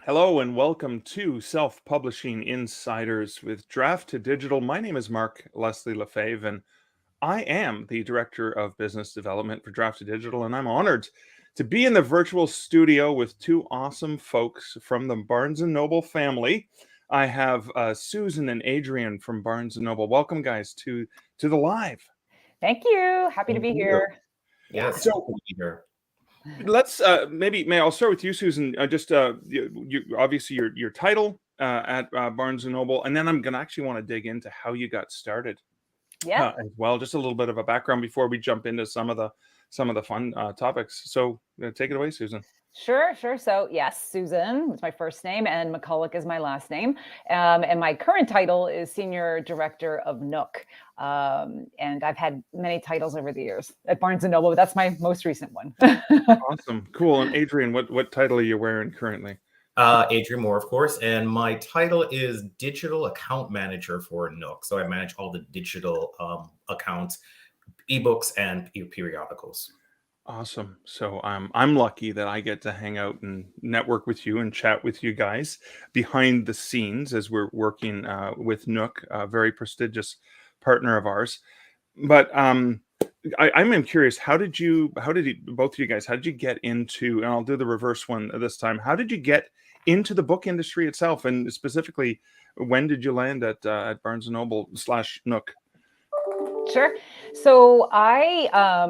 Hello and welcome to Self-Publishing Insiders with Draft to Digital. My name is Mark Leslie Lefebvre, and I am the Director of Business Development for Draft to Digital, and I'm honored to be in the virtual studio with two awesome folks from the Barnes & Noble family. I have Susan and Adrian from Barnes & Noble. Welcome, guys, to the live. Thank you. Happy to Thank be you. here. Yes, So happy to be here. let's maybe I'll start with you, Susan. You obviously your title at Barnes and Noble, and then I'm gonna actually want to dig into how you got started Yeah, as well. Just a little bit of a background before we jump into some of the fun topics. So take it away, Susan. sure. So yes, Susan is my first name and McCulloch is my last name. And my current title is Senior Director of Nook. And I've had many titles over the years at Barnes & Noble, but that's my most recent one. Awesome, cool. And Adrian, what title are you wearing currently? Adrian Moore, of course, and my title is Digital Account Manager for Nook. So I manage all the digital accounts, eBooks, and periodicals. Awesome. So I'm lucky that I get to hang out and network with you and chat with you guys behind the scenes as we're working with Nook, a very prestigious partner of ours. But I'm curious, how did both of you guys, how did you get into, and I'll do the reverse one this time, how did you get into the book industry itself? And specifically, when did you land at Barnes & Noble / Nook? Sure. So I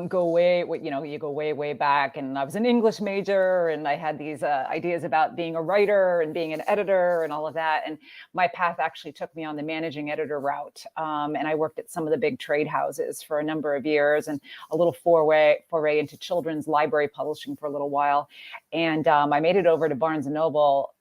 go way, you go way back, and I was an English major, and I had these ideas about being a writer and being an editor and all of that. And my path actually took me on the managing editor route. And I worked at some of the big trade houses for a number of years, and a little foray into children's library publishing for a little while. And I made it over to Barnes & Noble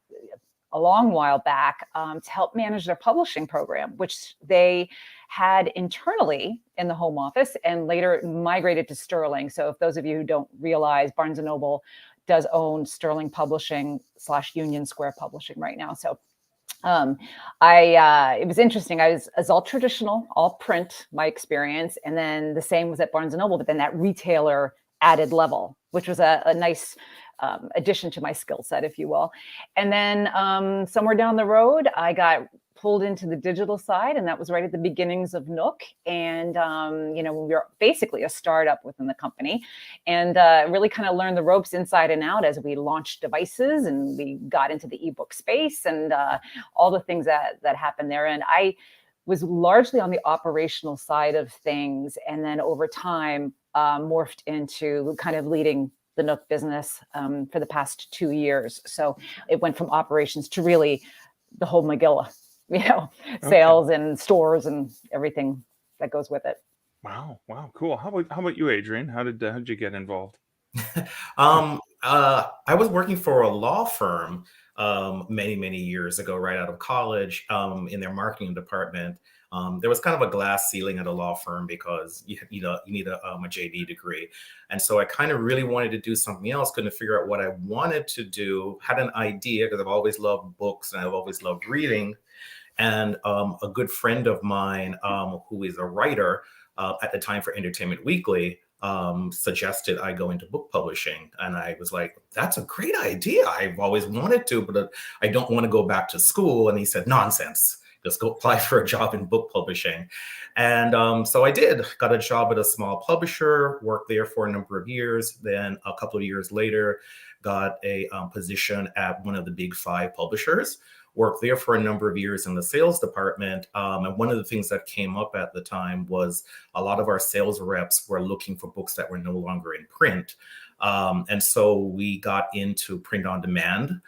a long while back to help manage their publishing program, which they had internally in the home office and later migrated to Sterling. So if those of you who don't realize, Barnes & Noble does own Sterling Publishing / Union Square Publishing right now. So it was interesting. I was all traditional, all print, my experience. And then the same was at Barnes & Noble, but then that retailer added level, which was a nice addition to my skill set, if you will. And then somewhere down the road, I got pulled into the digital side, and that was right at the beginnings of Nook. And we were basically a startup within the company, and really kind of learned the ropes inside and out as we launched devices and we got into the ebook space and all the things that happened there. And I was largely on the operational side of things, and then over time morphed into kind of leading the Nook business for the past 2 years. So it went from operations to really the whole McCulloch, sales and stores and everything that goes with it. Wow, cool. How about you, Adrian? How did you get involved? I was working for a law firm many years ago, right out of college, in their marketing department. There was kind of a glass ceiling at a law firm because you need a JD degree. And so I kind of really wanted to do something else, couldn't figure out what I wanted to do, had an idea because I've always loved books and I've always loved reading. And a good friend of mine who is a writer at the time for Entertainment Weekly suggested I go into book publishing. And I was like, that's a great idea. I've always wanted to, but I don't want to go back to school. And he said, nonsense. Just go apply for a job in book publishing. And so I did, got a job at a small publisher, worked there for a number of years. Then a couple of years later, got a position at one of the big 5 publishers, worked there for a number of years in the sales department. And one of the things that came up at the time was a lot of our sales reps were looking for books that were no longer in print. And so we got into print on demand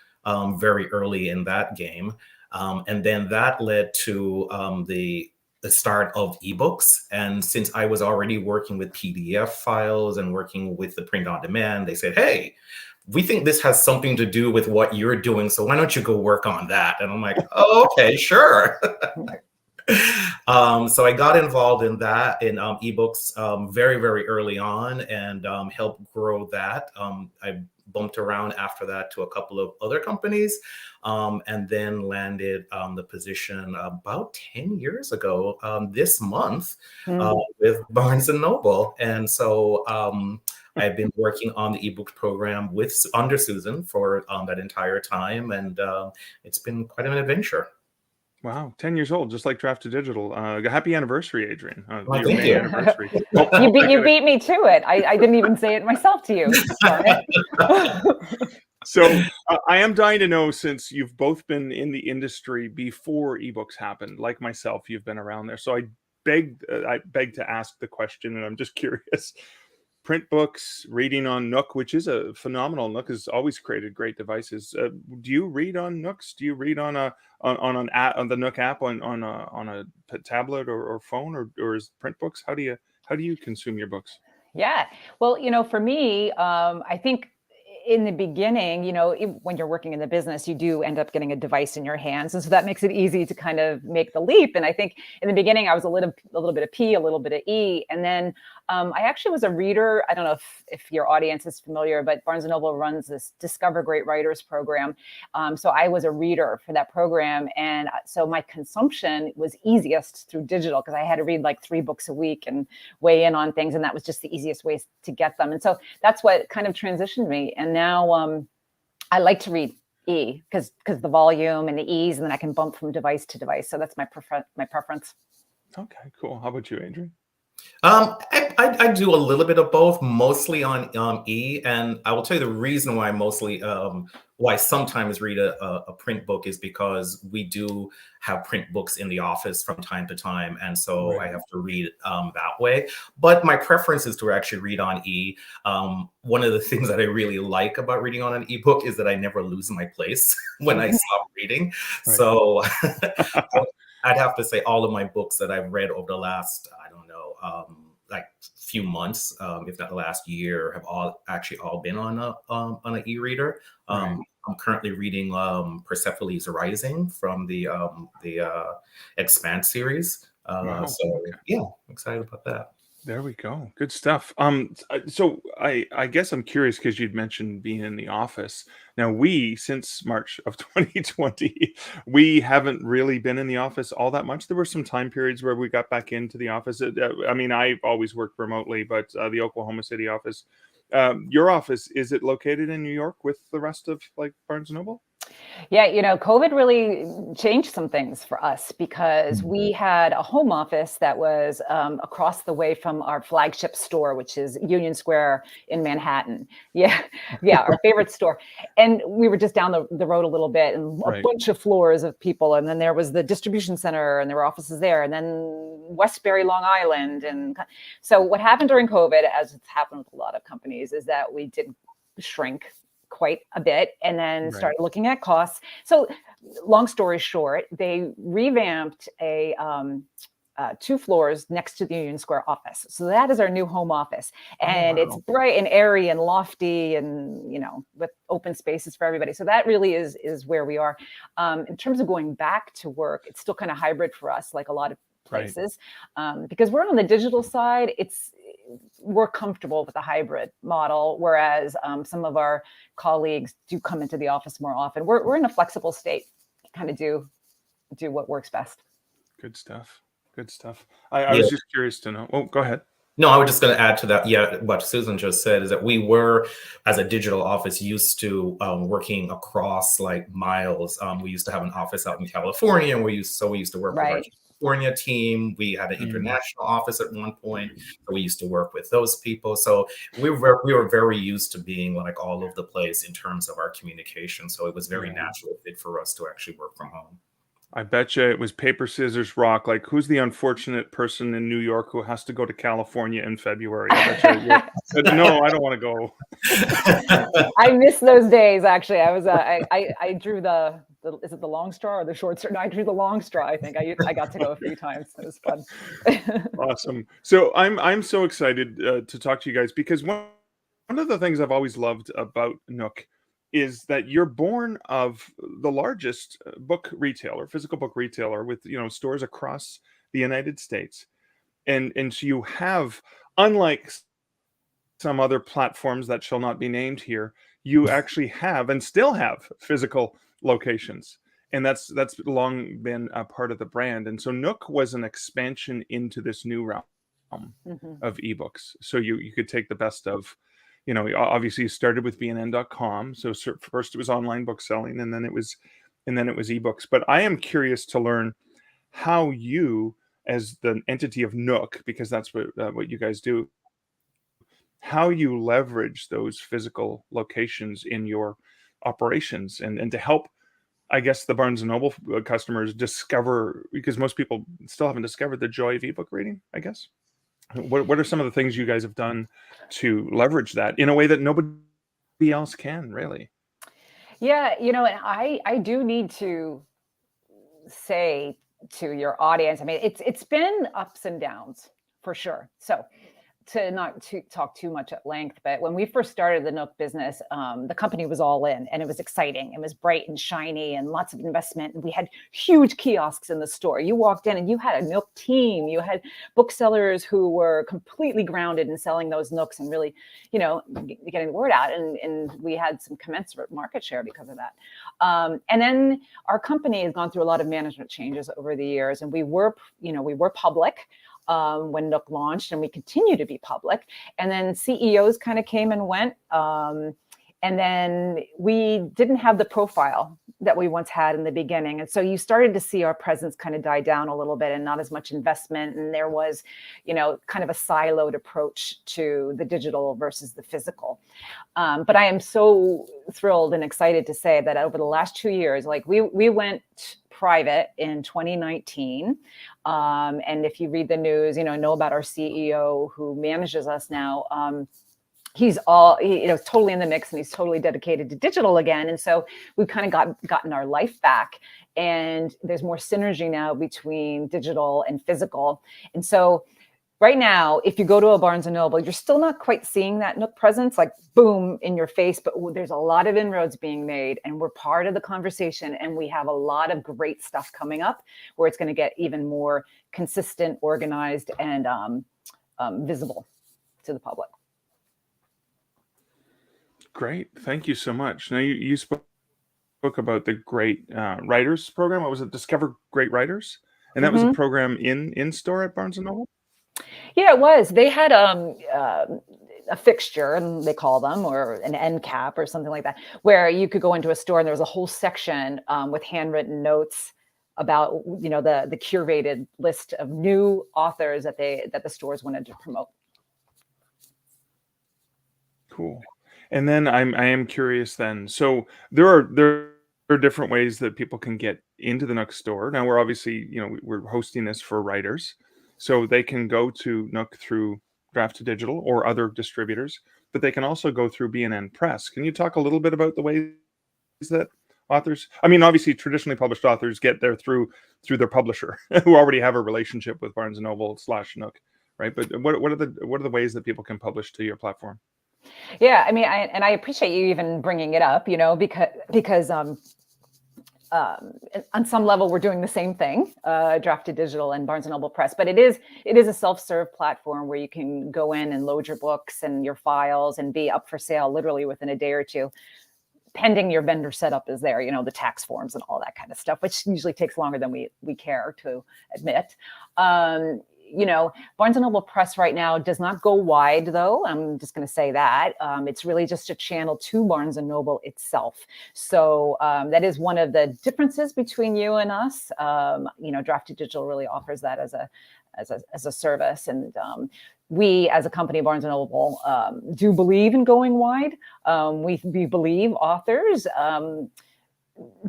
very early in that game. And then that led to the start of eBooks. And since I was already working with PDF files and working with the print on demand, they said, hey, we think this has something to do with what you're doing. So why don't you go work on that? And I'm like, oh, okay, sure. So I got involved in that, in eBooks very early on and helped grow that. I bumped around after that to a couple of other companies and then landed the position about 10 years ago this month with Barnes & Noble. And so I've been working on the ebook program under Susan for that entire time, and it's been quite an adventure. Wow, 10 years old, just like Draft to Digital. Happy anniversary, Adrian. Well, Your thank May you. anniversary. You beat me to it. I didn't even say it myself to you. Darn it. So I am dying to know, since you've both been in the industry before ebooks happened, like myself, you've been around there. So I beg to ask the question, and I'm just curious. Print books, reading on Nook, which is a phenomenal. Nook has always created great devices. Do you read on Nooks? Do you read on on the Nook app on a tablet or phone, or is print books? How do you consume your books? Yeah. Well, for me, I think in the beginning, when you're working in the business, you do end up getting a device in your hands. And so that makes it easy to kind of make the leap. And I think in the beginning, I was a little bit of P, a little bit of E. And then I actually was a reader. I don't know if your audience is familiar, but Barnes & Noble runs this Discover Great Writers program. So I was a reader for that program. And so my consumption was easiest through digital, because I had to read like 3 books a week and weigh in on things. And that was just the easiest ways to get them. And so that's what kind of transitioned me. And now I like to read E because the volume and the ease, and then I can bump from device to device. So that's my preference. Okay, cool. How about you, Adrian? I do a little bit of both, mostly on E, and I will tell you the reason why why I sometimes read a print book is because we do have print books in the office from time to time, and so Right. I have to read that way. But my preference is to actually read on E. One of the things that I really like about reading on an ebook is that I never lose my place when I stop reading. Right. So I'd have to say all of my books that I've read over the last, I don't know, like few months, if not the last year, have all been on an e-reader. Right. I'm currently reading Persephone's Rising from the Expanse series. Wow. So Okay. yeah, I'm excited about that. There we go. Good stuff. So I guess I'm curious, because you'd mentioned being in the office. Now, since March of 2020, we haven't really been in the office all that much. There were some time periods where we got back into the office. I mean, I've always worked remotely, but the Oklahoma City office, your office, is it located in New York with the rest of like Barnes & Noble? Yeah, COVID really changed some things for us, because we had a home office that was across the way from our flagship store, which is Union Square in Manhattan. Yeah, our favorite store. And we were just down the road a little bit, and a Right. bunch of floors of people. And then there was the distribution center, and there were offices there. And then Westbury, Long Island. And so what happened during COVID, as it's happened with a lot of companies, is that we did shrink quite a bit, and then started looking at costs. So long story short, they revamped 2 floors next to the Union Square office. So that is our new home office. And it's bright and airy and lofty, and, with open spaces for everybody. So that really is where we are. In terms of going back to work, it's still kind of hybrid for us, like a lot of places, because we're on the digital side. We're comfortable with the hybrid model, whereas some of our colleagues do come into the office more often. We're in a flexible state, kind of do what works best. Good stuff. Good stuff. I was just curious to know. Oh, go ahead. No, I was just going to add to that. Yeah, what Susan just said is that we were, as a digital office, used to working across like miles. We used to have an office out in California, and we used to work with our California team. We had an international office at one point, so we used to work with those people. So we were very used to being like all over the place in terms of our communication. So it was very natural fit for us to actually work from home. I bet you it was paper, scissors, rock. Like, who's the unfortunate person in New York who has to go to California in February? I bet you said, no, I don't want to go. I miss those days. Actually, I was I drew is it the long straw or the short straw? No, I drew the long straw. I think I got to go a few times. It was fun. Awesome. So I'm so excited to talk to you guys, because one of the things I've always loved about Nook is that you're born of the largest physical book retailer, with stores across the United States, and so you have, unlike some other platforms that shall not be named here, you actually have and still have physical locations, and that's long been a part of the brand. And so Nook was an expansion into this new realm of ebooks. So you could take the best of Obviously you started with bnn.com. So first it was online book selling, and then it was ebooks. But I am curious to learn how you, as the entity of Nook, because that's what you guys do, how you leverage those physical locations in your operations, and to help, I guess, the Barnes and Noble customers discover, because most people still haven't discovered the joy of ebook reading, I guess. What are some of the things you guys have done to leverage that in a way that nobody else can, really? Yeah, and I do need to say to your audience, I mean, it's been ups and downs for sure. So to not to talk too much at length, but when we first started the Nook business, the company was all in, and it was exciting. It was bright and shiny and lots of investment. And we had huge kiosks in the store. You walked in and you had a Nook team. You had booksellers who were completely grounded in selling those Nooks and really, getting the word out. And we had some commensurate market share because of that. And then our company has gone through a lot of management changes over the years, and we were public when Nook launched, and we continue to be public. And then CEOs kind of came and went. And then we didn't have the profile that we once had in the beginning. And so you started to see our presence kind of die down a little bit, and not as much investment. And there was, kind of a siloed approach to the digital versus the physical. But I am so thrilled and excited to say that over the last 2 years, like we went private in 2019. And if you read the news, know about our CEO who manages us now. He's totally in the mix, and he's totally dedicated to digital again. And so we've kind of gotten our life back, and there's more synergy now between digital and physical. And so right now, if you go to a Barnes & Noble, you're still not quite seeing that Nook presence, like boom in your face, but there's a lot of inroads being made, and we're part of the conversation, and we have a lot of great stuff coming up where it's going to get even more consistent, organized, and visible to the public. Great. Thank you so much. Now, you spoke about the Great Writers program. What was it? Discover Great Writers? And that was a program in store at Barnes & Noble? Yeah, it was. They had a fixture, and they call them, or an end cap or something like that, where you could go into a store and there was a whole section with handwritten notes about, the curated list of new authors that the stores wanted to promote. Cool. And then I am curious then. So there are different ways that people can get into the Nook store. Now we're obviously, we're hosting this for writers, so they can go to Nook through Draft to Digital or other distributors, but they can also go through BNN Press. Can you talk a little bit about the ways that authors, obviously traditionally published authors get there through their publisher who already have a relationship with Barnes & Noble / Nook, right? But what are the ways that people can publish to your platform? Yeah, I appreciate you even bringing it up, because on some level we're doing the same thing, Draft to Digital and Barnes & Noble Press, but it is a self-serve platform where you can go in and load your books and your files and be up for sale literally within a day or two, pending your vendor setup is there, the tax forms and all that kind of stuff, which usually takes longer than we care to admit. Barnes & Noble Press right now does not go wide, though. I'm just going to say that. It's really just a channel to Barnes & Noble itself. So that is one of the differences between you and us. Draft to Digital really offers that as a service. And we, as a company, Barnes & Noble, do believe in going wide. We believe authors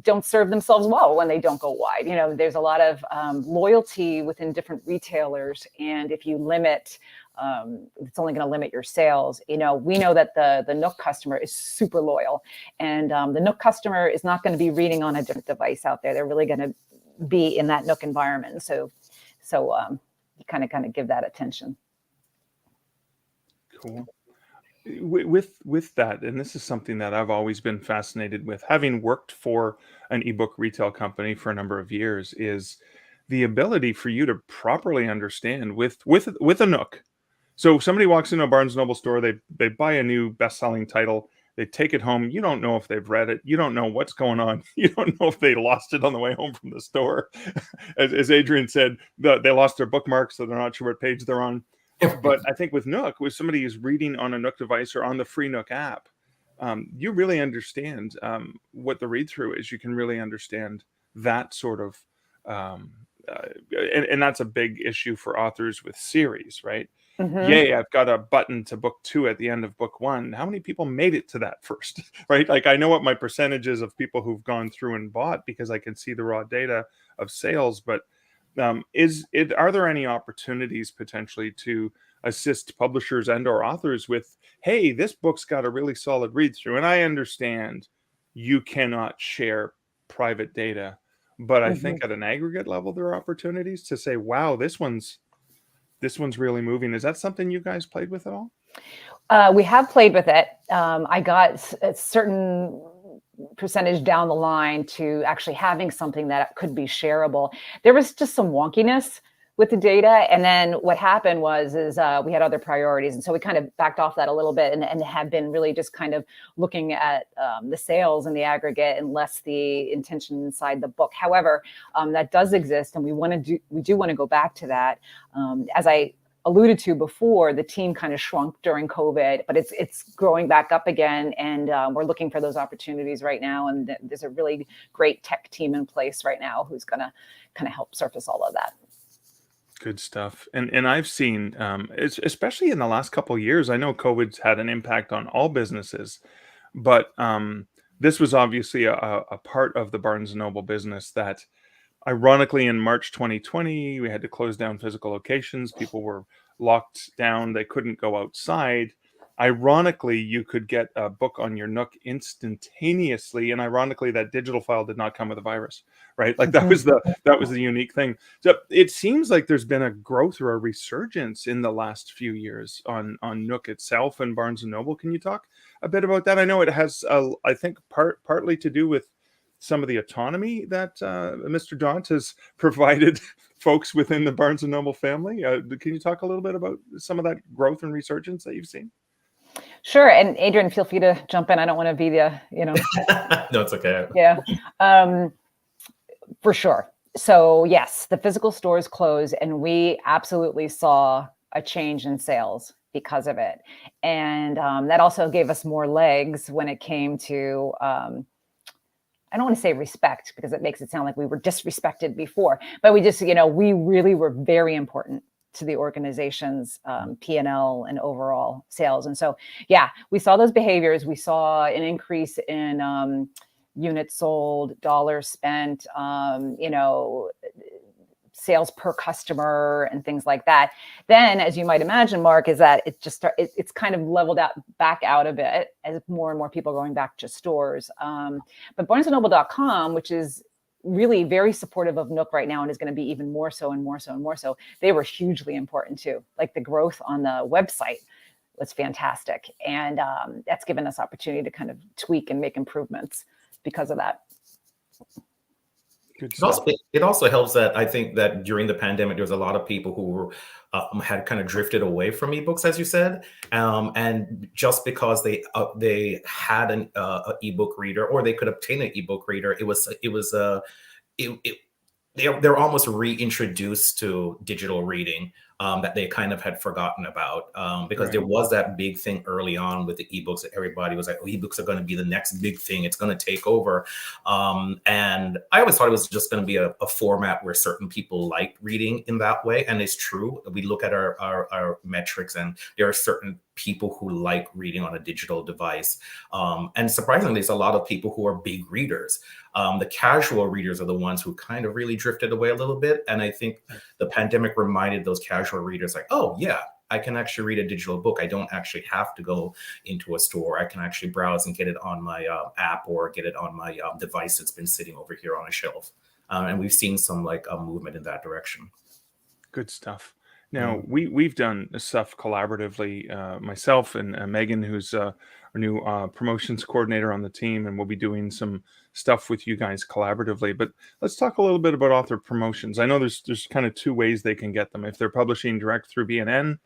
don't serve themselves well when they don't go wide. There's a lot of loyalty within different retailers, and if you limit, it's only going to limit your sales. We know that the Nook customer is super loyal, and the Nook customer is not going to be reading on a different device out there. They're really going to be in that Nook environment. So you kind of give that attention. Cool. With that, and this is something that I've always been fascinated with, having worked for an ebook retail company for a number of years, is the ability for you to properly understand with a Nook. So somebody walks into a Barnes & Noble store, they buy a new best-selling title, they take it home. You don't know if they've read it. You don't know what's going on. You don't know if they lost it on the way home from the store. As Adrian said, they lost their bookmark, so they're not sure what page they're on. But I think with Nook, with somebody who's reading on a Nook device or on the free Nook app, you really understand what the read through is. You can really understand that sort of, um, and that's a big issue for authors with series, right? Yay, I've got a button to book 2 at the end of book 1. How many people made it to that first, right? Like, I know what my percentage is of people who've gone through and bought because I can see the raw data of sales. But are there any opportunities potentially to assist publishers and or authors with, hey, this book's got a really solid read through, and I understand you cannot share private data, but I think at an aggregate level there are opportunities to say, wow, this one's really moving. Is that something you guys played with at all? We have played with it. I got a certain percentage down the line to actually having something that could be shareable. There was just some wonkiness with the data. And then what happened was we had other priorities. And so we kind of backed off that a little bit and have been really just kind of looking at the sales and the aggregate and less the intention inside the book. However, that does exist. And we do want to go back to that. As I alluded to before, the team kind of shrunk during COVID, but it's growing back up again. And we're looking for those opportunities right now. And there's a really great tech team in place right now who's going to kind of help surface all of that. Good stuff. And I've seen, especially in the last couple of years, I know COVID's had an impact on all businesses, but this was obviously a part of the Barnes & Noble business that, ironically, in March 2020, we had to close down physical locations. People were locked down. They couldn't go outside. Ironically, you could get a book on your Nook instantaneously, and ironically, that digital file did not come with a virus, right? Like that was the unique thing. So it seems like there's been a growth or a resurgence in the last few years on Nook itself and Barnes & Noble. Can you talk a bit about that? I know it has, I think, partly to do with some of the autonomy that Mr. Daunt has provided folks within the Barnes & Noble family. Can you talk a little bit about some of that growth and resurgence that you've seen? Sure. And Adrian, feel free to jump in. I don't want to be the, No, it's okay. Yeah, for sure. So yes, the physical stores closed and we absolutely saw a change in sales because of it. And that also gave us more legs when it came to, I don't want to say respect because it makes it sound like we were disrespected before, but we just, we really were very important to the organization's P&L and overall sales. And so, yeah, we saw those behaviors. We saw an increase in units sold, dollars spent, sales per customer and things like that. Then, as you might imagine, Mark, is that it's kind of leveled out back out a bit as more and more people are going back to stores. But BarnesandNoble.com, which is really very supportive of Nook right now and is going to be even more so and more so and more so, they were hugely important too. Like the growth on the website was fantastic. And that's given us opportunity to kind of tweak and make improvements because of that. It also helps that I think that during the pandemic, there was a lot of people who were had kind of drifted away from ebooks, as you said, and just because they had an ebook reader or they could obtain an ebook reader, they're almost reintroduced to digital reading that they kind of had forgotten about because there was that big thing early on with the ebooks that everybody was like, oh, ebooks are going to be the next big thing. It's going to take over. And I always thought it was just going to be a format where certain people like reading in that way. And it's true. We look at our metrics and there are certain people who like reading on a digital device. And surprisingly, there's a lot of people who are big readers. The casual readers are the ones who kind of really drifted away a little bit. And I think the pandemic reminded those casual readers like, oh, yeah, I can actually read a digital book. I don't actually have to go into a store. I can actually browse and get it on my app or get it on my device that's been sitting over here on a shelf. And we've seen some movement in that direction. Good stuff. Now, we've done stuff collaboratively, myself and Megan, who's our new promotions coordinator on the team, and we'll be doing some stuff with you guys collaboratively. But let's talk a little bit about author promotions. I know there's kind of two ways they can get them. If they're publishing direct through B&N,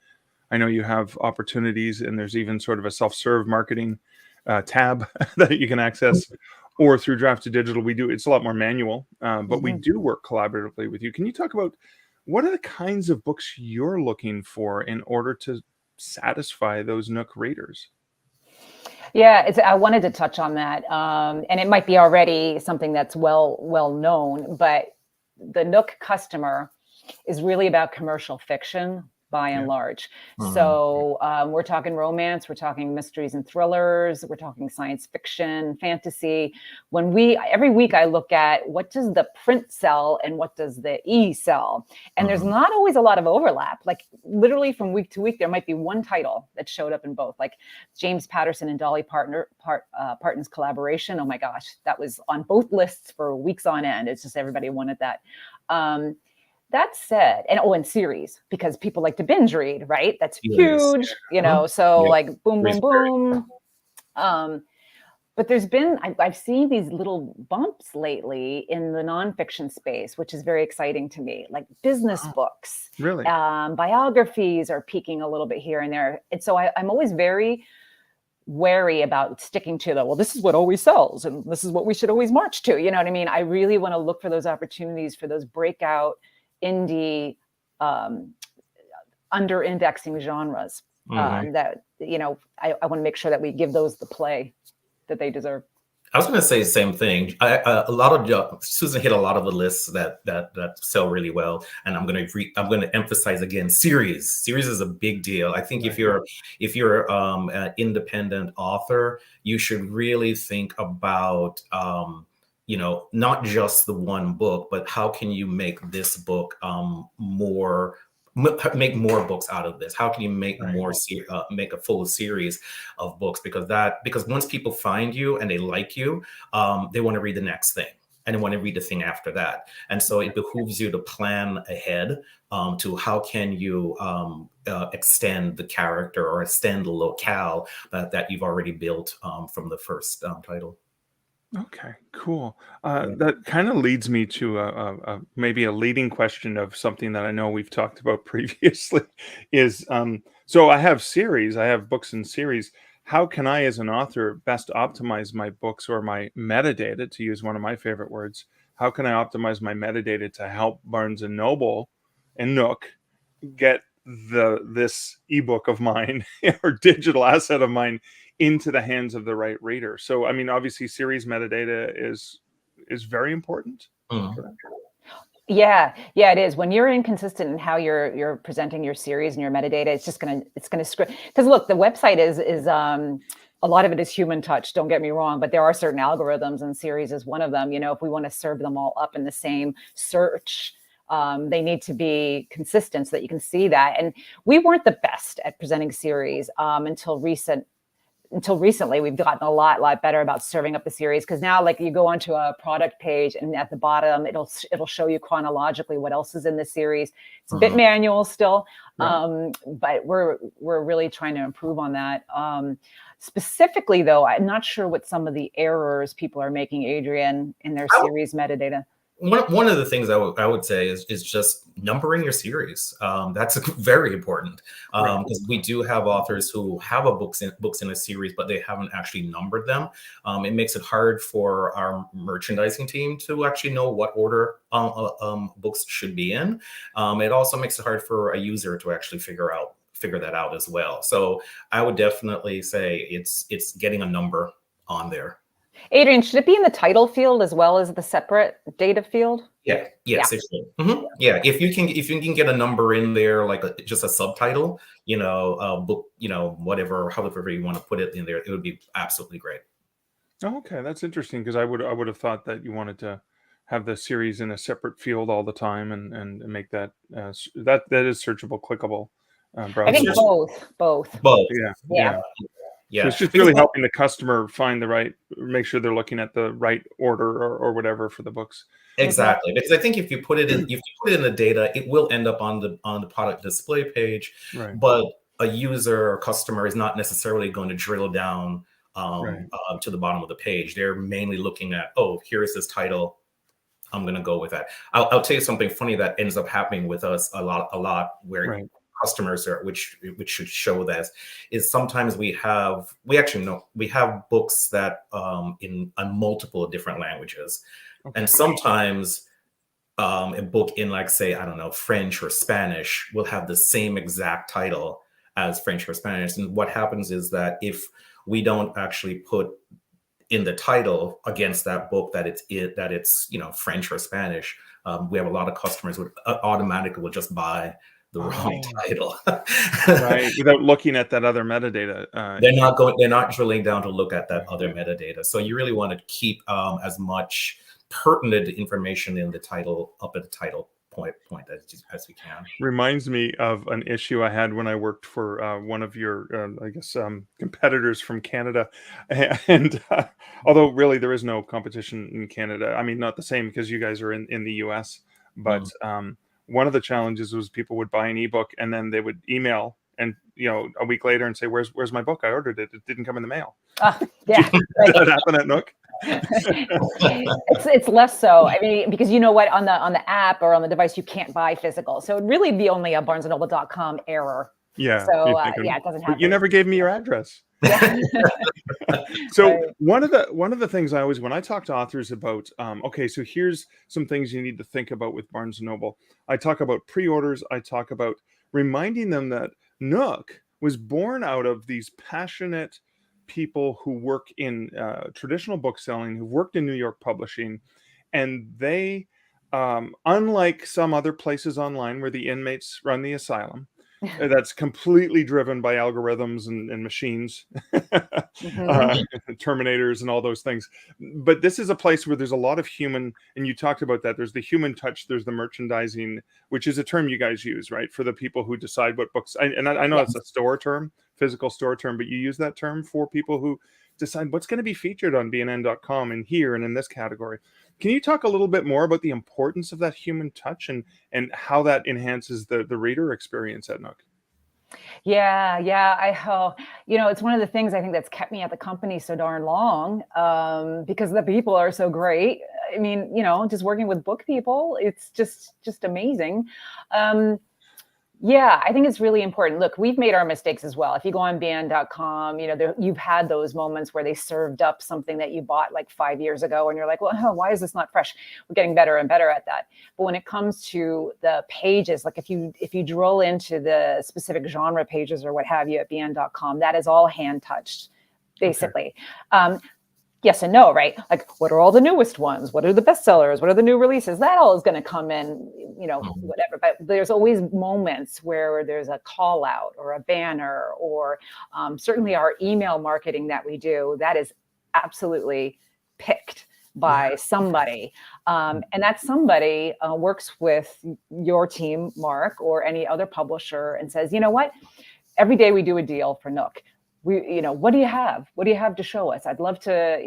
I know you have opportunities, and there's even sort of a self-serve marketing tab that you can access. Or through Draft to Digital, it's a lot more manual, but we do work collaboratively with you. Can you talk about what are the kinds of books you're looking for in order to satisfy those Nook readers? Yeah, I wanted to touch on that, and it might be already something that's well known, but the Nook customer is really about commercial fiction by and Yeah. large. Mhm. So we're talking romance, we're talking mysteries and thrillers, we're talking science fiction, fantasy. Every week I look at what does the print sell and what does the e sell, and there's Mhm. not always a lot of overlap. Like literally from week to week, there might be one title that showed up in both. Like James Patterson and Dolly Parton's collaboration. Oh my gosh, that was on both lists for weeks on end. It's just everybody wanted that. That said, and series, because people like to binge read, right? That's Yes. huge, Mhm. so Yeah. like boom, Series boom, very- boom. But I've seen these little bumps lately in the nonfiction space, which is very exciting to me, like business Wow, books, really? biographies are peaking a little bit here and there. And so I'm always very wary about sticking to well, this is what always sells and this is what we should always march to. You know what I mean? I really want to look for those opportunities for those breakout indie um, under indexing genres Mhm. that, I want to make sure that we give those the play that they deserve. I was going to say the same thing. A lot of Susan hit a lot of the lists that sell really well, and I'm going to emphasize again series. Series is a big deal. I think Right. if you're an independent author, you should really think about not just the one book, but how can you make this book make more books out of this? How can you make Right. make a full series of books? Because once people find you and they like you, they want to read the next thing and they want to read the thing after that. And so it behooves you to plan ahead to how can you extend the character or extend the locale that you've already built from the first title. Okay, cool. Yeah. That kind of leads me to maybe a leading question of something that I know we've talked about previously is so I have series, I have books in series. How can I, as an author, best optimize my books or my metadata, to use one of my favorite words? How can I optimize my metadata to help Barnes and Noble and Nook get this ebook of mine or digital asset of mine into the hands of the right reader? So I mean, obviously series metadata is very important for Mhm. that. Yeah, it is. When you're inconsistent in how you're presenting your series and your metadata, it's gonna script. Because look, the website is a lot of it is human touch. Don't get me wrong, but there are certain algorithms, and series is one of them. If we want to serve them all up in the same search, they need to be consistent so that you can see that. And we weren't the best at presenting series until recently. We've gotten a lot better about serving up the series, because now, like, you go onto a product page and at the bottom it'll show you chronologically what else is in the series. It's a bit Mhm. manual still, Right. but we're really trying to improve on that. Specifically though, I'm not sure what some of the errors people are making, Adrian, in their series metadata. One of the things I would say is just numbering your series. That's very important Right. because we do have authors who have books in a series, but they haven't actually numbered them. It makes it hard for our merchandising team to actually know what order books should be in. It also makes it hard for a user to actually figure that out as well. So I would definitely say it's getting a number on there. Adrian, should it be in the title field as well as the separate data field? Yeah. Yeah. Yes, it should. Yeah. If you can get a number in there, like just a subtitle, book, whatever, however you want to put it in there, it would be absolutely great. Oh, okay, that's interesting, because I would have thought that you wanted to have the series in a separate field all the time and make that that is searchable, clickable I It's think browsable. just both. both. Yeah, Yeah. yeah. So Yeah. it's just Because really helping the customer find the right, make sure they're looking at the right order or whatever for the books. Mhm. exactly. Because I think if you put it in the data, it will end up on the product display page, Right, but a user or customer is not necessarily going to drill down right, to the bottom of the page. They're mainly looking at, oh, here is this title. I'm going to go with that. I'll tell you something funny that ends up happening with us a lot, where right. customers are, which should show this, is sometimes we actually know we have books that in on multiple different languages, Okay. and sometimes a book in, like, say, I don't know, French or Spanish will have the same exact title as French or Spanish. And what happens is that if we don't actually put in the title against that book that it's French or Spanish, we have a lot of customers would automatically will just buy the wrong title. Right, without looking at that other metadata. They're not drilling down to look at that other metadata. So you really want to keep as much pertinent information in the title up at the title point as we can. Reminds me of an issue I had when I worked for one of your, I guess, competitors from Canada. And although really there is no competition in Canada, I mean, not the same because you guys are in the US, but one of the challenges was people would buy an ebook and then they would email and a week later and say, where's my book? I ordered it. It didn't come in the mail. Yeah. Did that happen at Nook? It's less so. I mean, because you know what, on the app or on the device, you can't buy physical. So it'd really be only a barnesandnoble.com error. Yeah. So it doesn't happen. You never gave me your address. So one of the things I always, when I talk to authors about, okay, so here's some things you need to think about with Barnes & Noble. I talk about pre-orders. I talk about reminding them that Nook was born out of these passionate people who work in traditional book selling, who worked in New York publishing, and they, unlike some other places online where the inmates run the asylum, that's completely driven by algorithms and machines, terminators and all those things. But this is a place where there's a lot of human, and you talked about that. There's the human touch, there's the merchandising, which is a term you guys use, right? For the people who decide what books, I know it's a store term, physical store term, but you use that term for people who decide what's going to be featured on BNN.com and here and in this category. Can you talk a little bit more about the importance of that human touch and how that enhances the reader experience at Nook? Yeah. It's one of the things I think that's kept me at the company so darn long, because the people are so great. I mean, just working with book people, it's just amazing. Yeah, I think it's really important. Look, we've made our mistakes as well. If you go on bn.com, you've had those moments where they served up something that you bought like 5 years ago and you're like, well, why is this not fresh? We're getting better and better at that. But when it comes to the pages, like if you drill into the specific genre pages or what have you at bn.com, that is all hand touched, basically. Okay. Yes and no, right? Like, what are all the newest ones? What are the bestsellers? What are the new releases? That all is going to come in, whatever. But there's always moments where there's a call out or a banner or certainly our email marketing that we do, that is absolutely picked by somebody. And that somebody works with your team, Mark, or any other publisher and says, you know what? Every day we do a deal for Nook. What do you have? What do you have to show us? I'd love to,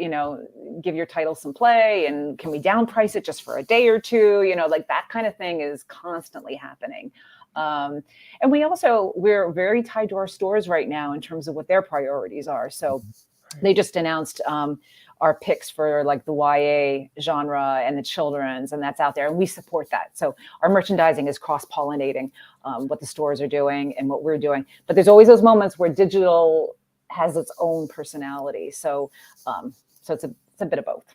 give your title some play, and can we down price it just for a day or two? Like that kind of thing is constantly happening. And we're very tied to our stores right now in terms of what their priorities are. So they just announced our picks for like the YA genre and the children's, and that's out there, and we support that. So our merchandising is cross-pollinating what the stores are doing and what we're doing. But there's always those moments where digital has its own personality. So it's a bit of both.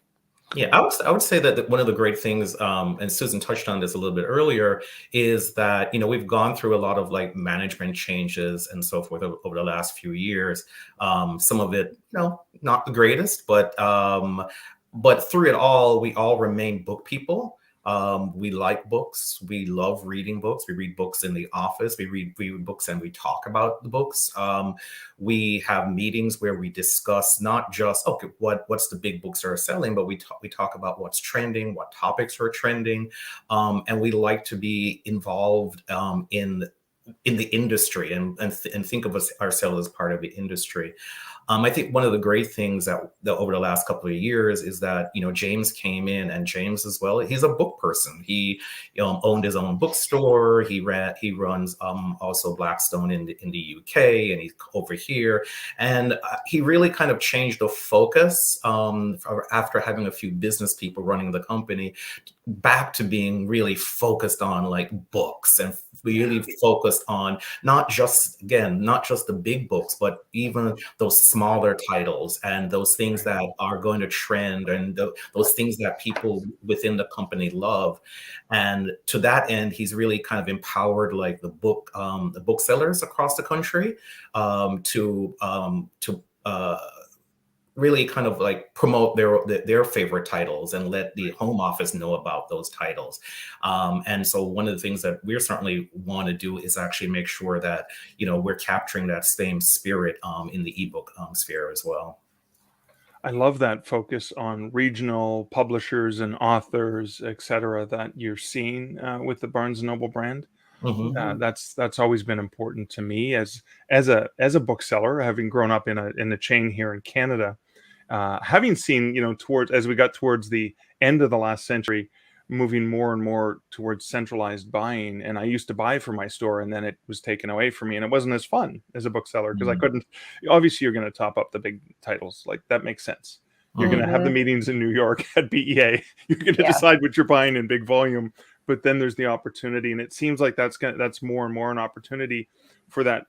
Yeah, I would say that one of the great things, and Susan touched on this a little bit earlier, is that we've gone through a lot of like management changes and so forth over the last few years. Some of it, not the greatest, but through it all, we all remain book people. We like books. We love reading books. We read books in the office. We read books and we talk about the books. We have meetings where we discuss not just, okay, what's the big books that are selling, but we talk about what's trending, what topics are trending. And we like to be involved in the industry and think of ourselves as part of the industry. I think one of the great things that over the last couple of years is that, James came in, and James as well, he's a book person. He owned his own bookstore. He runs also Blackstone in the UK, and he's over here. And he really kind of changed the focus after having a few business people running the company back to being really focused on like books, and really focused on not just the big books, but even those smaller titles and those things that are going to trend and those things that people within the company love. And to that end, he's really kind of empowered like the booksellers across the country to really kind of like promote their favorite titles and let the home office know about those titles. And so one of the things that we're certainly want to do is actually make sure that, you know, we're capturing that same spirit in the ebook sphere as well. I love that focus on regional publishers and authors, et cetera, that you're seeing with the Barnes and Noble brand. That's always been important to me as a bookseller, having grown up in a chain here in Canada. Having seen, you know, as we got towards the end of the last century, moving more and more towards centralized buying. And I used to buy for my store, and then it was taken away from me, and it wasn't as fun as a bookseller because I couldn't. Obviously, you're going to top up the big titles, like that makes sense. You're going to have the meetings in New York at BEA. You're going to decide what you're buying in big volume, but then there's the opportunity, and it seems like that's more and more an opportunity for that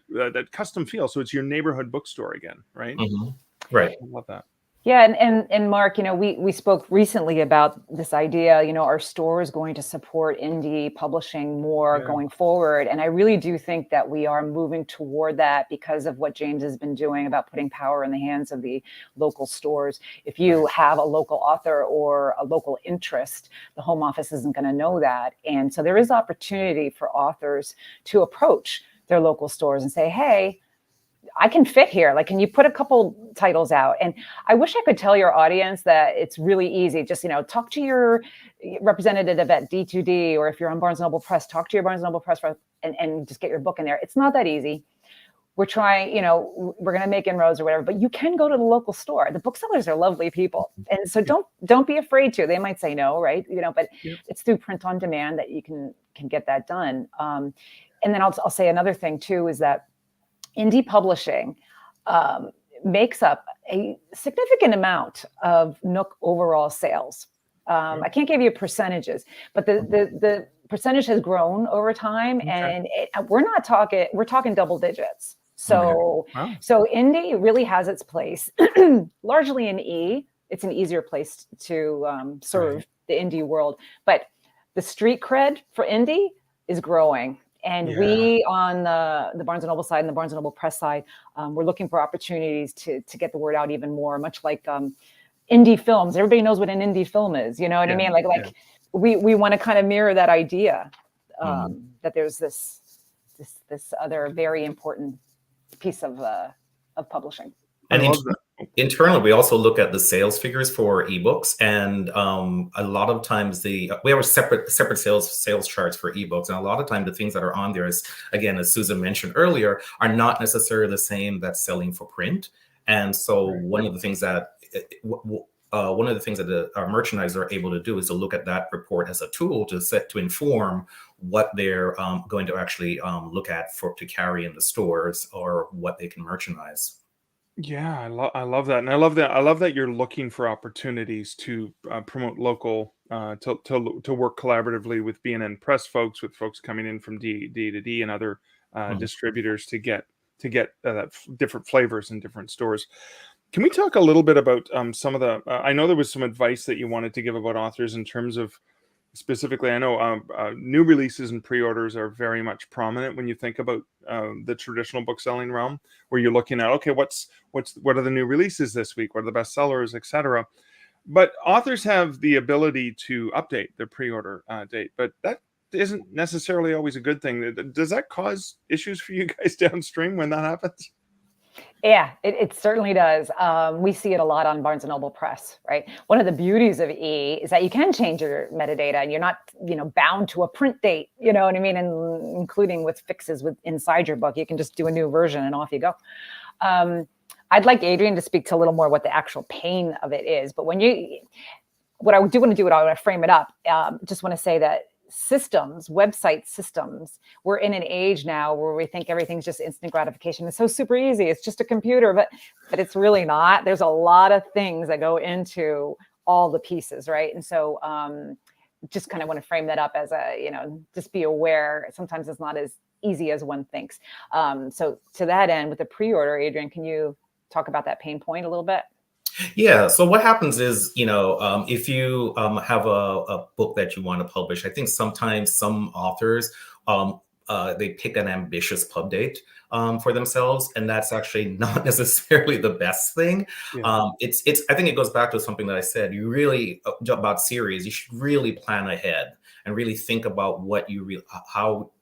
custom feel. So it's your neighborhood bookstore again, right? Right. I love that. Yeah, and Mark, you know, we spoke recently about this idea, you know, our store is going to support indie publishing more going forward. And I really do think that we are moving toward that because of what James has been doing about putting power in the hands of the local stores. If you have a local author or a local interest, the home office isn't going to know that. And so there is opportunity for authors to approach their local stores and say, hey, I can fit here. Like, can you put a couple titles out? And I wish I could tell your audience that it's really easy. Just, you know, talk to your representative at D2D, or if you're on Barnes & Noble Press, talk to your Barnes & Noble Press and just get your book in there. It's not that easy. We're trying, you know, we're going to make inroads or whatever, but you can go to the local store. The booksellers are lovely people. And so don't be afraid to. They might say no, right? You know, but it's through print on demand that you can get that done. And then I'll say another thing too, is that indie publishing makes up a significant amount of Nook overall sales. I can't give you percentages, but the percentage has grown over time, and we're talking double digits. So so indie really has its place, largely in E. It's an easier place to serve the indie world, but the street cred for indie is growing. And we on the Barnes & Noble side and the Barnes & Noble Press side, we're looking for opportunities to get the word out even more, much like indie films. Everybody knows what an indie film is. You know what I mean? Like we want to kind of mirror that idea that there's this other very important piece of publishing. And internally, we also look at the sales figures for ebooks, and a lot of times we have separate sales charts for ebooks, and a lot of times the things that are on there, is, again, as Susan mentioned earlier, are not necessarily the same that's selling for print. And so one of the things that our merchandisers are able to do is to look at that report as a tool to inform what they're going to actually look at to carry in the stores, or what they can merchandise. Yeah, I love that, and I love that you're looking for opportunities to promote local, to work collaboratively with B&N Press folks, with folks coming in from D2D and other distributors to get different flavors in different stores. Can we talk a little bit about some of the? I know there was some advice that you wanted to give about authors in terms of. Specifically, I know new releases and pre-orders are very much prominent when you think about the traditional bookselling realm, where you're looking at, okay, what are the new releases this week? What are the best sellers, etc. But authors have the ability to update their pre-order date, but that isn't necessarily always a good thing. Does that cause issues for you guys downstream when that happens? Yeah, it certainly does. We see it a lot on Barnes & Noble Press, right? One of the beauties of E is that you can change your metadata, and you're not, bound to a print date, you know what I mean? And including with fixes inside your book, you can just do a new version and off you go. I'd like Adrian to speak to a little more what the actual pain of it is. But what I do want to do, I want to frame it up. Just want to say that website systems, we're in an age now where we think everything's just instant gratification. It's so super easy. It's just a computer, but it's really not. There's a lot of things that go into all the pieces, right? And so just kind of want to frame that up as just be aware. Sometimes it's not as easy as one thinks. So to that end, with the pre-order, Adrian, can you talk about that pain point a little bit? Yeah. So what happens is, if you have a book that you want to publish, I think sometimes some authors they pick an ambitious pub date for themselves, and that's actually not necessarily the best thing. Yeah. It's I think it goes back to something that I said. You really about series. You should really plan ahead and really think about what you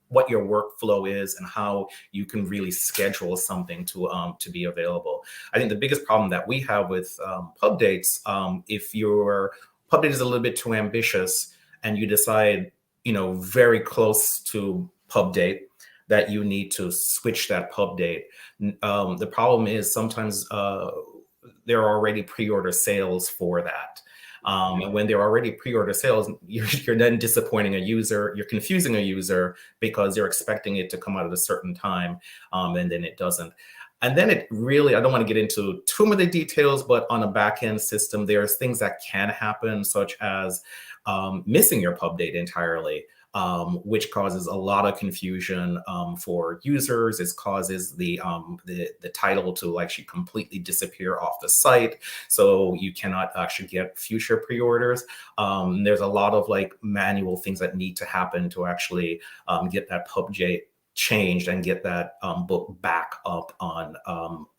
what your workflow is and how you can really schedule something to be available. I think the biggest problem that we have with pub dates, if your pub date is a little bit too ambitious and you decide, very close to pub date that you need to switch that pub date. The problem is sometimes there are already pre-order sales for that. And when there are already pre-order sales, you're then disappointing a user, you're confusing a user because they're expecting it to come out at a certain time, and then it doesn't. And then it really, I don't want to get into too many details, but on a back-end system, there's things that can happen, such as missing your pub date entirely. Which causes a lot of confusion for users. It causes the title to actually completely disappear off the site, so you cannot actually get future pre-orders. There's a lot of manual things that need to happen to actually get that pub date changed and get that book back up on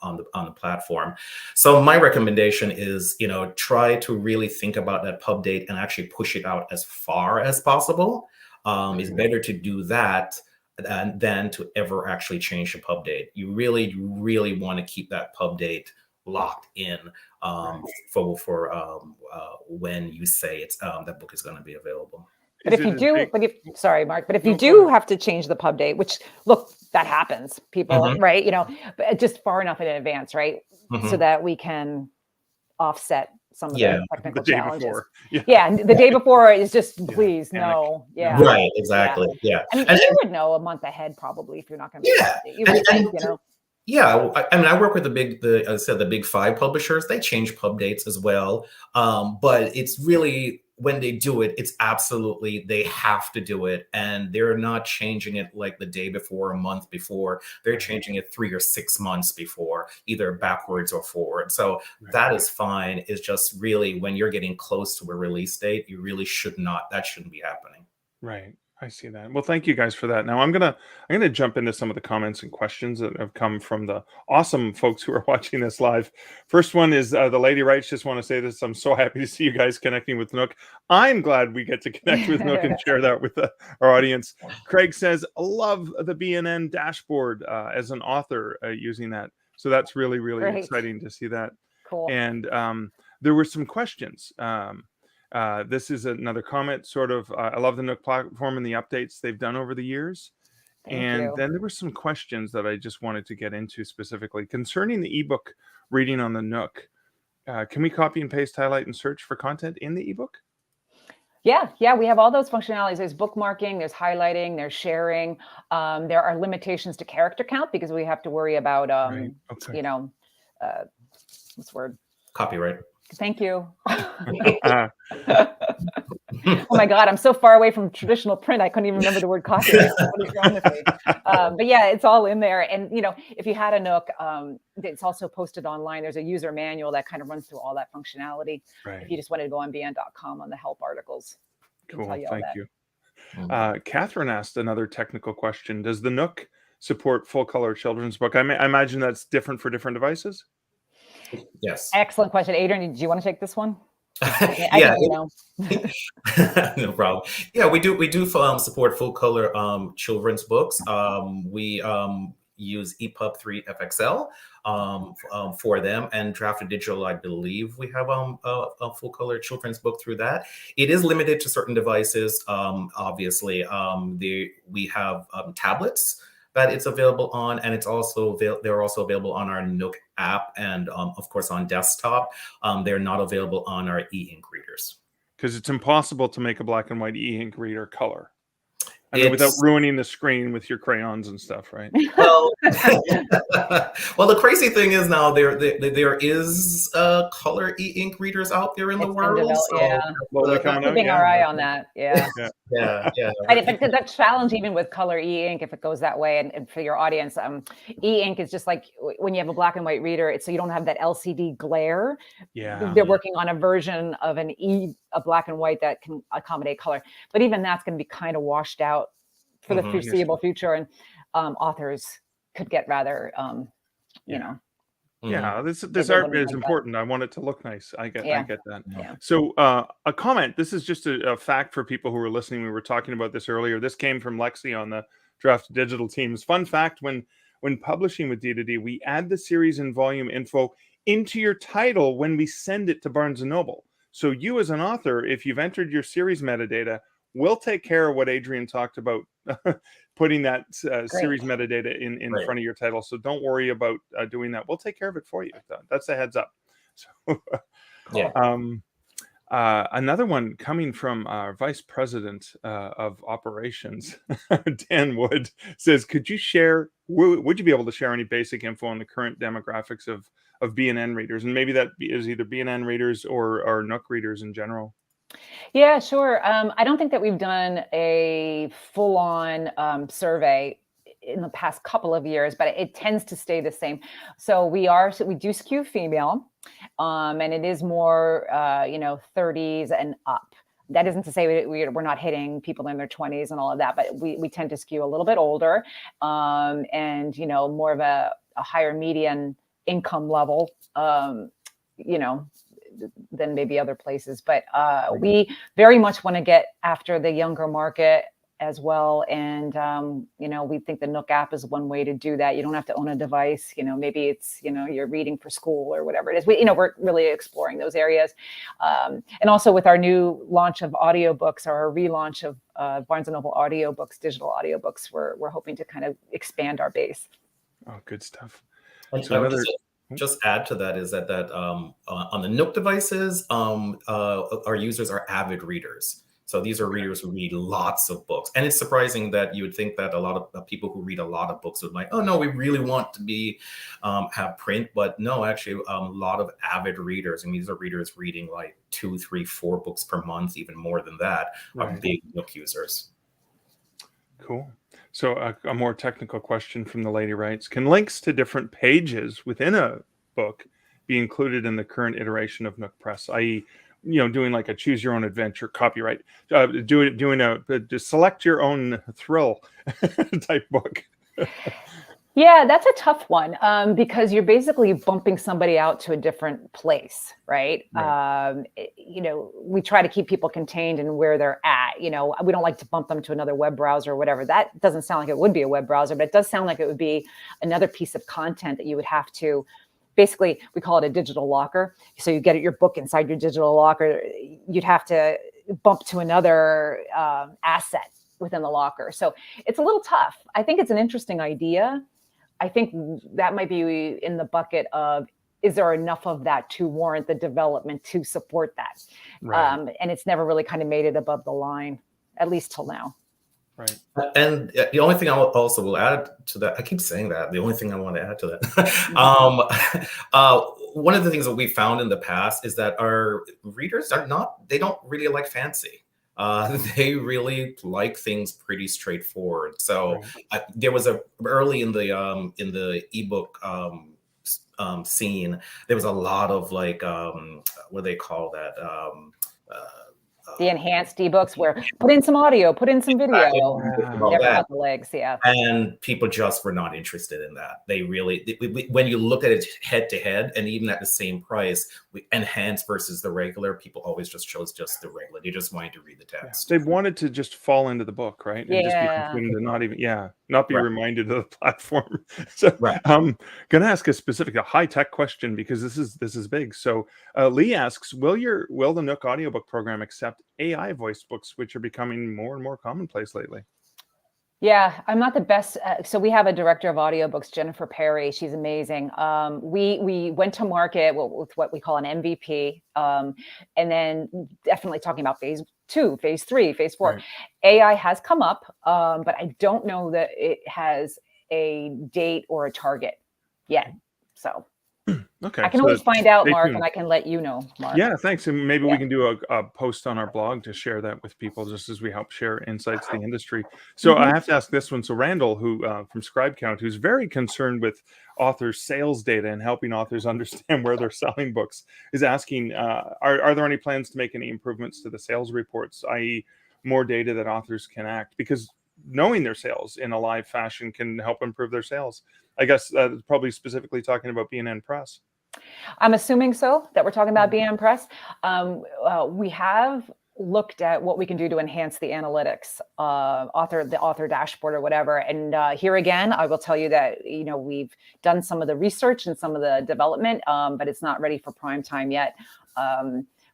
the platform. So my recommendation is, try to really think about that pub date and actually push it out as far as possible. It's better to do that than to ever actually change the pub date. You really want to keep that pub date locked in for when you say it's that book is going to be available. But if you do, sorry, Mark, but if you do have to change the pub date, which look, that happens, people, right? But just far enough in advance, right? So that we can offset some of the technical challenges. The day before is just please no. Right, exactly. Yeah. I mean, you would know a month ahead probably if you're not going to be Yeah, I mean, I work with the big five publishers. They change pub dates as well, but it's really when they do it, it's absolutely they have to do it, and they're not changing it like the day before, a month before. They're changing it 3 or 6 months before, either backwards or forward. So that is fine. It's just really when you're getting close to a release date, you really that shouldn't be happening. Right. I see that. Well, thank you guys for that. Now I'm gonna jump into some of the comments and questions that have come from the awesome folks who are watching this live. First one is the lady writes, just want to say this. I'm so happy to see you guys connecting with Nook. I'm glad we get to connect with Nook and share that with our audience. Craig says, love the BNN dashboard as an author using that. So that's really, really exciting to see that. Cool. And there were some questions. This is another comment, sort of, I love the Nook platform and the updates they've done over the years. Then there were some questions that I just wanted to get into specifically concerning the ebook reading on the Nook. Can we copy and paste, highlight, and search for content in the ebook? Yeah, we have all those functionalities. There's bookmarking, there's highlighting, there's sharing. There are limitations to character count because we have to worry about, what's the word? Copyright. Thank you. Oh my God, I'm so far away from traditional print. I couldn't even remember the word copyright. What is wrong with me? But yeah, it's all in there. And if you had a Nook, it's also posted online. There's a user manual that kind of runs through all that functionality. If you just wanted to go on bn.com on the help articles. Cool, thank you. Catherine asked another technical question. Does the Nook support full color children's book? I imagine that's different for different devices. Yes. Excellent question. Adrian, do you want to take this one? Yeah. No problem. Yeah, we do support full color children's books. We use EPUB 3 FXL for them, and Drafted Digital, I believe we have a full color children's book through that. It is limited to certain devices. Obviously, we have tablets that it's available on, and it's also they're also available on our Nook app, and of course on desktop. They're not available on our e-ink readers because it's impossible to make a black and white e-ink reader color. I mean, without It's ruining the screen with your crayons and stuff, right? well, well. The crazy thing is now there is color e-ink readers out there in the It's been world. developed, So yeah. Slowly coming out, Keeping our yeah. eye on that, yeah. Yeah. yeah. And if the challenge even with color e-ink, if it goes that way, and for your audience, e-ink is just like when you have a black and white reader, it's so you don't have that LCD glare. Yeah. They're working on a version of a black and white that can accommodate color, but even that's going to be kind of washed out for the foreseeable future, and authors could get rather, you know. Yeah, this They art wouldn't is like that. important. I want it to look nice. I get that. Yeah. So a comment. This is just a fact for people who are listening. We were talking about this earlier. This came from Lexi on the Draft Digital teams. Fun fact: when publishing with D2D, we add the series and volume info into your title when we send it to Barnes and Noble. So you, as an author, if you've entered your series metadata, we'll take care of what Adrian talked about, putting that series metadata in front of your title. So don't worry about doing that. We'll take care of it for you. That's a heads up. So, Yeah. another one coming from our Vice President of Operations, Dan Wood, says, could you share, would you be able to share any basic info on the current demographics of B&N readers? And maybe that is either B&N readers or Nook readers in general. Yeah, sure. I don't think that we've done a full-on survey in the past couple of years, but it tends to stay the same. So we do skew female, and it is more, 30s and up. That isn't to say we're not hitting people in their 20s and all of that, but we tend to skew a little bit older, and more of a higher median income level, than maybe other places. But we very much want to get after the younger market as well. And, we think the Nook app is one way to do that. You don't have to own a device. Maybe it's, you're reading for school or whatever it is. We're really exploring those areas. And also with our new launch of audiobooks, or our relaunch of Barnes & Noble audiobooks, digital audiobooks, we're hoping to kind of expand our base. Oh, good stuff. And So I would just add to that is that on the Nook devices, our users are avid readers. So these are readers who read lots of books. And it's surprising that you would think that a lot of people who read a lot of books would like, oh no, we really want to have print. But no, actually a lot of avid readers. And these are readers reading like 2, 3, 4 books per month, even more than that, are big Nook users. Cool. So a more technical question from the lady writes, can links to different pages within a book be included in the current iteration of Nook Press, i.e., doing like a choose your own adventure copyright, just select your own thrill type book? Yeah, that's a tough one, because you're basically bumping somebody out to a different place, right? We try to keep people contained in where they're at. We don't like to bump them to another web browser or whatever. That doesn't sound like it would be a web browser, but it does sound like it would be another piece of content that you would have to, basically, we call it a digital locker. So you get your book inside your digital locker. You'd have to bump to another asset within the locker. So it's a little tough. I think it's an interesting idea. I think that might be in the bucket of, is there enough of that to warrant the development to support that? Right. And it's never really kind of made it above the line, at least till now. Right. And the only thing I also will add to that, I keep saying that, the only thing I want to add to that, one of the things that we found in the past is that our readers they don't really like fancy. They really like things pretty straightforward. So there was early in the ebook scene, there was a lot of like what do they call that? The enhanced ebooks where put in some audio, put in some video. Never got the legs, yeah. And people just were not interested in that. They really, when you look at it head to head, and even at the same price, enhanced versus the regular, people always just chose just the regular. They just wanted to read the text. They wanted to just fall into the book, right? And just be consumed and not be reminded of the platform. So I'm going to ask a high-tech question, because this is big. So Lee asks, will the Nook audiobook program accept AI voice books, which are becoming more and more commonplace lately? Yeah, I'm not the best. So we have a director of audiobooks, Jennifer Perry. She's amazing. We went to market with what we call an MVP, and then definitely talking about phase 2, phase 3, phase 4. Right. AI has come up, but I don't know that it has a date or a target yet. So Okay. I can So always find out, stay Mark, tuned. and I can let you know, Mark. Yeah, thanks. And maybe Yeah. we can do a post on our blog to share that with people, just as we help share insights to the industry. So I have to ask this one. So Randall, who from Scribe Count, who's very concerned with authors' sales data and helping authors understand where they're selling books, is asking, are there any plans to make any improvements to the sales reports, i.e. more data that authors can act? Because knowing their sales in a live fashion can help improve their sales. I guess probably specifically talking about B&N Press. I'm assuming so, that we're talking about B&N Press. We have looked at what we can do to enhance the analytics, the author dashboard or whatever. And here again, I will tell you that, we've done some of the research and some of the development, but it's not ready for prime time yet.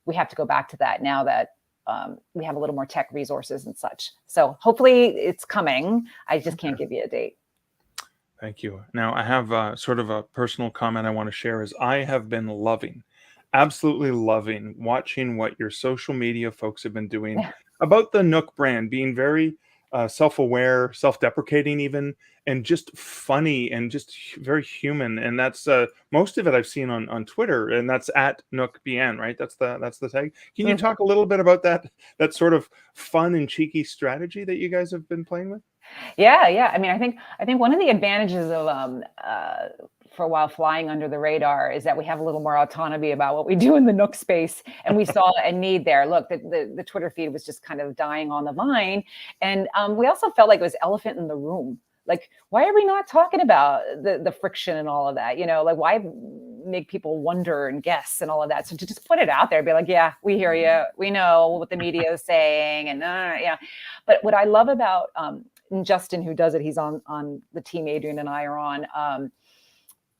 We have to go back to that now that we have a little more tech resources and such. So hopefully it's coming. I just can't give you a date. Thank you. Now, I have sort of a personal comment I want to share is I have been absolutely loving watching what your social media folks have been doing about the Nook brand, being very self-aware, self-deprecating even, and just funny and just very human. And that's most of it I've seen on Twitter, and that's at NookBN, right? That's the tag. Can you talk a little bit about that sort of fun and cheeky strategy that you guys have been playing with? Yeah. I mean, I think one of the advantages of for a while flying under the radar is that we have a little more autonomy about what we do in the Nook space, and we saw a need there. Look, the Twitter feed was just kind of dying on the vine, and we also felt like it was elephant in the room. Like, why are we not talking about the friction and all of that? Like, why make people wonder and guess and all of that? So to just put it out there, be like, yeah, we hear you, we know what the media is saying, and yeah. But what I love about and Justin, who does it, he's on the team Adrian and I are on,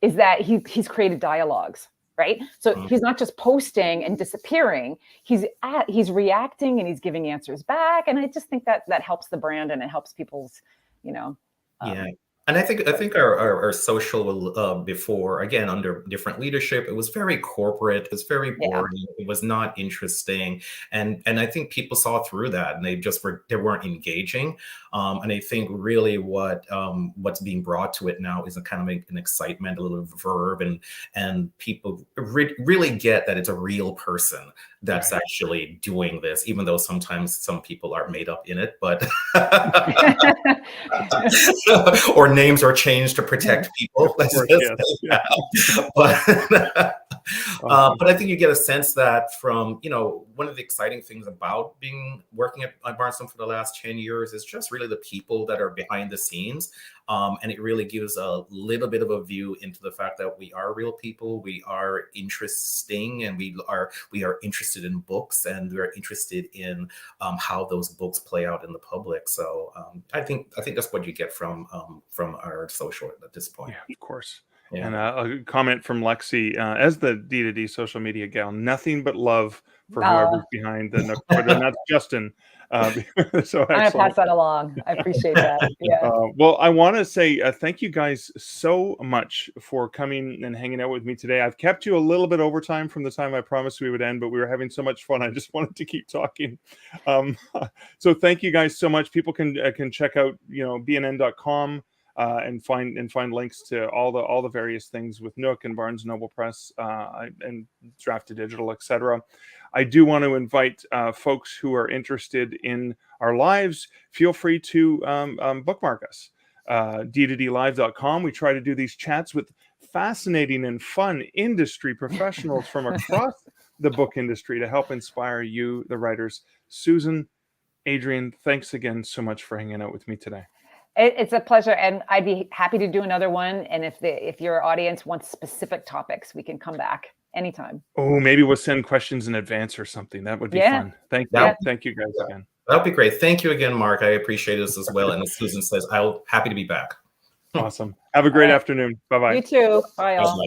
is that he's created dialogues, right? So he's not just posting and disappearing, he's reacting and he's giving answers back. And I just think that helps the brand and it helps people's, yeah. And I think our social before, again, under different leadership, it was very corporate, it was very boring, it was not interesting. And I think people saw through that and they weren't engaging. And I think really what's being brought to it now is a kind of an excitement, a little verb, and people really get that it's a real person that's actually doing this, even though sometimes some people are made up in it, but or names are changed to protect people. But I think you get a sense that from, one of the exciting things about working at Barnes & Noble for the last 10 years is just really the people that are behind the scenes. And it really gives a little bit of a view into the fact that we are real people, we are interesting, and we are interested in books, and we are interested in how those books play out in the public. So I think that's what you get from our social at this point. Yeah, of course. Yeah. And a comment from Lexi, as the D2D social media gal, nothing but love for whoever's behind the Nook Twitter, and that's Justin. So I'm gonna pass that along. I appreciate that. Yeah. Well, I want to say thank you guys so much for coming and hanging out with me today. I've kept you a little bit over time from the time I promised we would end, but we were having so much fun. I just wanted to keep talking. So thank you guys so much. People can check out bnn.com. And find links to all the various things with Nook and Barnes & Noble Press and Drafted Digital, etc. I do want to invite folks who are interested in our lives. Feel free to bookmark us. d2dlive.com. We try to do these chats with fascinating and fun industry professionals from across the book industry to help inspire you, the writers. Susan, Adrian, thanks again so much for hanging out with me today. It's a pleasure, and I'd be happy to do another one. And if your audience wants specific topics, we can come back anytime. Oh, maybe we'll send questions in advance or something. That would be fun. Thank you. Thank you guys again. That'd be great. Thank you again, Mark. I appreciate this as well. And as Susan says, happy to be back. Awesome. Have a great afternoon. Bye-bye. You too. Bye, all.